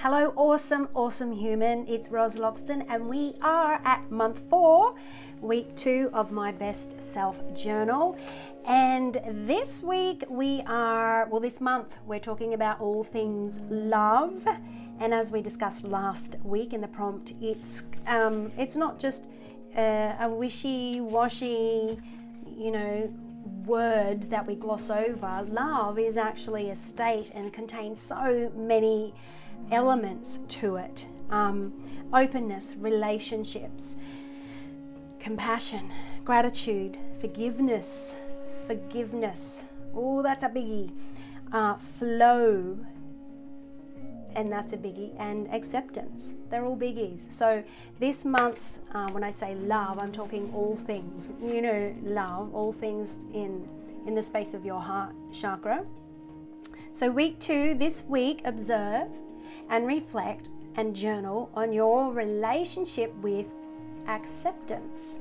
Hello, awesome human. It's Ros Loxton, and we are at month 4, week 2 of my best self journal. And this week this month, we're talking about all things love. And as we discussed last week in the prompt, it's not just a wishy-washy, word that we gloss over. Love is actually a state and contains so many elements to it. Openness, relationships, compassion, gratitude, forgiveness. Oh, that's a biggie. Flow, and that's a biggie. And acceptance. They're all biggies. So this month, when I say love, I'm talking all things. Love, all things in the space of your heart chakra. So week 2, this week, observe and reflect and journal on your relationship with acceptance.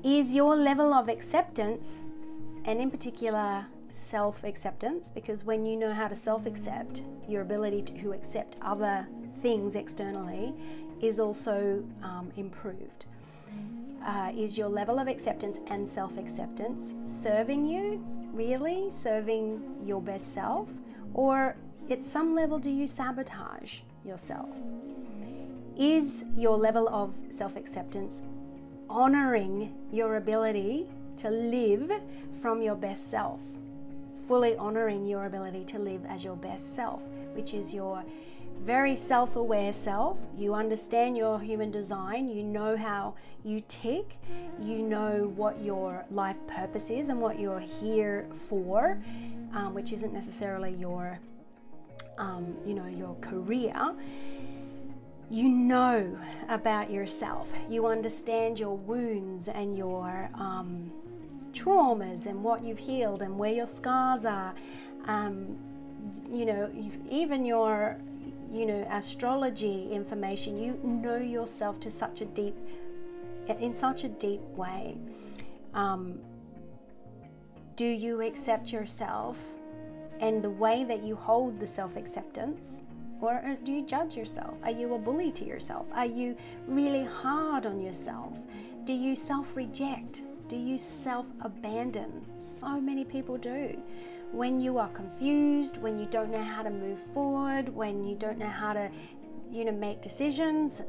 Is your level of acceptance, and in particular self-acceptance, because when you know how to self-accept, your ability to accept other things externally is also improved. Is your level of acceptance and self-acceptance serving you, really serving your best self, or at some level do you sabotage yourself? Is your level of self-acceptance honoring your ability to live from your best self, fully honoring your ability to live as your best self, which is your very self-aware self? You understand your human design, you know how you tick, you know what your life purpose is and what you're here for, which isn't necessarily your career. You know about yourself. You understand your wounds and your traumas and what you've healed and where your scars are. Even your astrology information. You know yourself in such a deep way. Do you accept yourself and the way that you hold the self-acceptance? Or do you judge yourself? Are you a bully to yourself? Are you really hard on yourself? Do you self-reject? Do you self-abandon? So many people do. When you are confused, when you don't know how to move forward, when you don't know how to make decisions,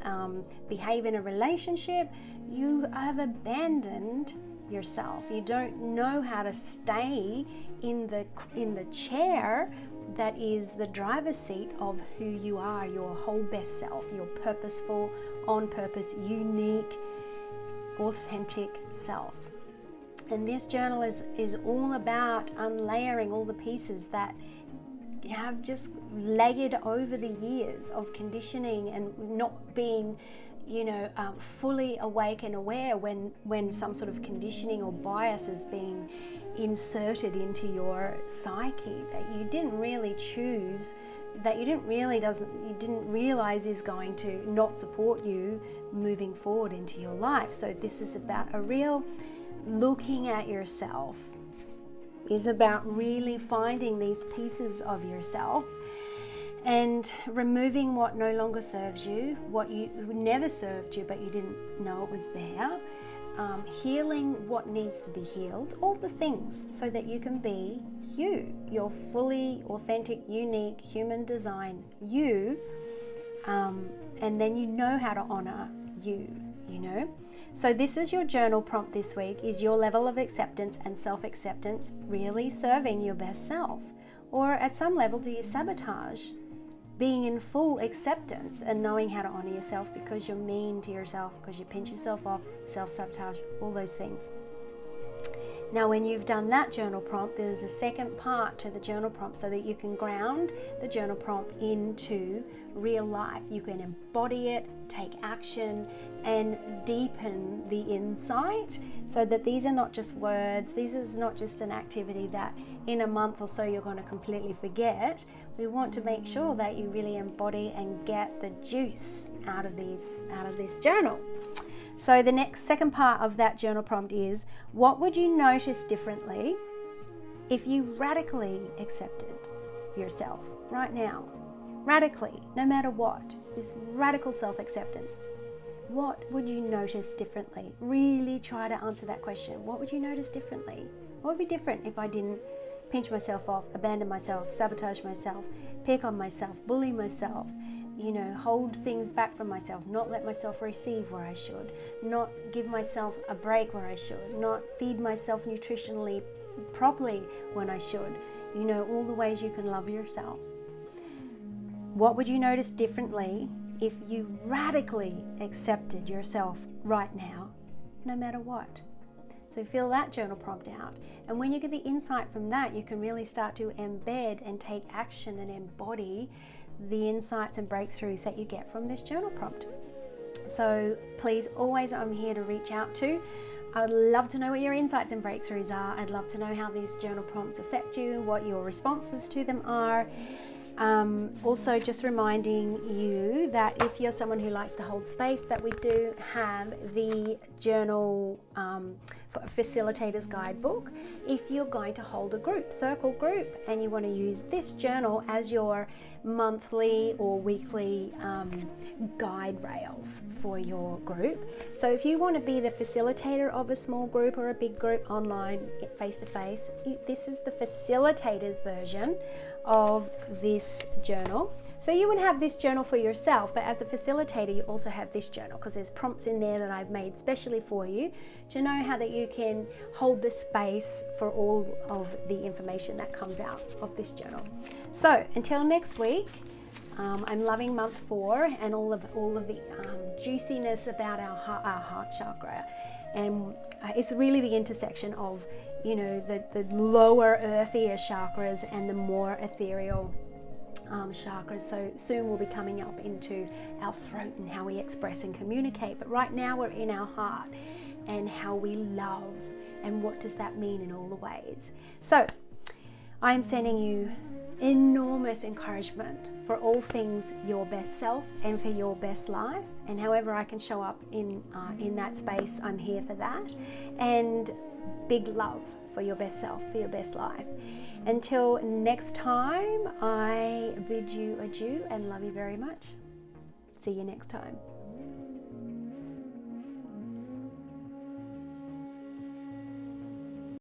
behave in a relationship, you have abandoned yourself. You don't know how to stay in the chair that is the driver's seat of who you are, your whole best self, your purposeful, on purpose, unique, authentic self. And this journal is all about unlayering all the pieces that have just layered over the years of conditioning and not being fully awake and aware when some sort of conditioning or bias is being inserted into your psyche that you didn't really choose, that you didn't realize is going to not support you moving forward into your life. So this is about a real looking at yourself, is about really finding these pieces of yourself and removing what no longer serves you, what you never served you but you didn't know it was there. Healing what needs to be healed, all the things, so that you can be you, your fully authentic, unique, human design you, and then you know how to honor you. So this is your journal prompt this week. Is your level of acceptance and self-acceptance really serving your best self? Or at some level do you sabotage being in full acceptance and knowing how to honor yourself because you're mean to yourself, because you pinch yourself off, self-sabotage, all those things? Now, when you've done that journal prompt, there's a second part to the journal prompt so that you can ground the journal prompt into real life. You can embody it, take action, and deepen the insight so that these are not just words, this is not just an activity that in a month or so you're going to completely forget. We want to make sure that you really embody and get the juice out of this journal. So the second part of that journal prompt is, what would you notice differently if you radically accepted yourself right now? radically, no matter what, this radical self-acceptance, what would you notice differently? Really try to answer that question. What would you notice differently? What would be different if I didn't pinch myself off, abandon myself, sabotage myself, pick on myself, bully myself, hold things back from myself, not let myself receive where I should, not give myself a break where I should, not feed myself nutritionally properly when I should, all the ways you can love yourself. What would you notice differently if you radically accepted yourself right now, no matter what? So fill that journal prompt out. And when you get the insight from that, you can really start to embed and take action and embody the insights and breakthroughs that you get from this journal prompt. So please, always, I'm here to reach out to. I'd love to know what your insights and breakthroughs are. I'd love to know how these journal prompts affect you, what your responses to them are. Also, just reminding you that if you're someone who likes to hold space, that we do have the journal facilitator's guidebook. If you're going to hold a circle group, and you want to use this journal as your monthly or weekly guide rails for your group. So if you want to be the facilitator of a small group or a big group online, face-to-face, this is the facilitator's version of this journal. So you would have this journal for yourself, but as a facilitator you also have this journal, because there's prompts in there that I've made specially for you to know how that you can hold the space for all of the information that comes out of this journal. So until next week, I'm loving month 4 and all of the juiciness about our heart chakra, and it's really the intersection of the lower earthier chakras and the more ethereal chakras. So soon we'll be coming up into our throat and how we express and communicate, but right now we're in our heart and how we love, and what does that mean in all the ways. So I'm sending you enormous encouragement for all things your best self and for your best life, and however I can show up in that space, I'm here for that. And big love for your best self, for your best life. Until next time, I bid you adieu and love you very much. See you next time.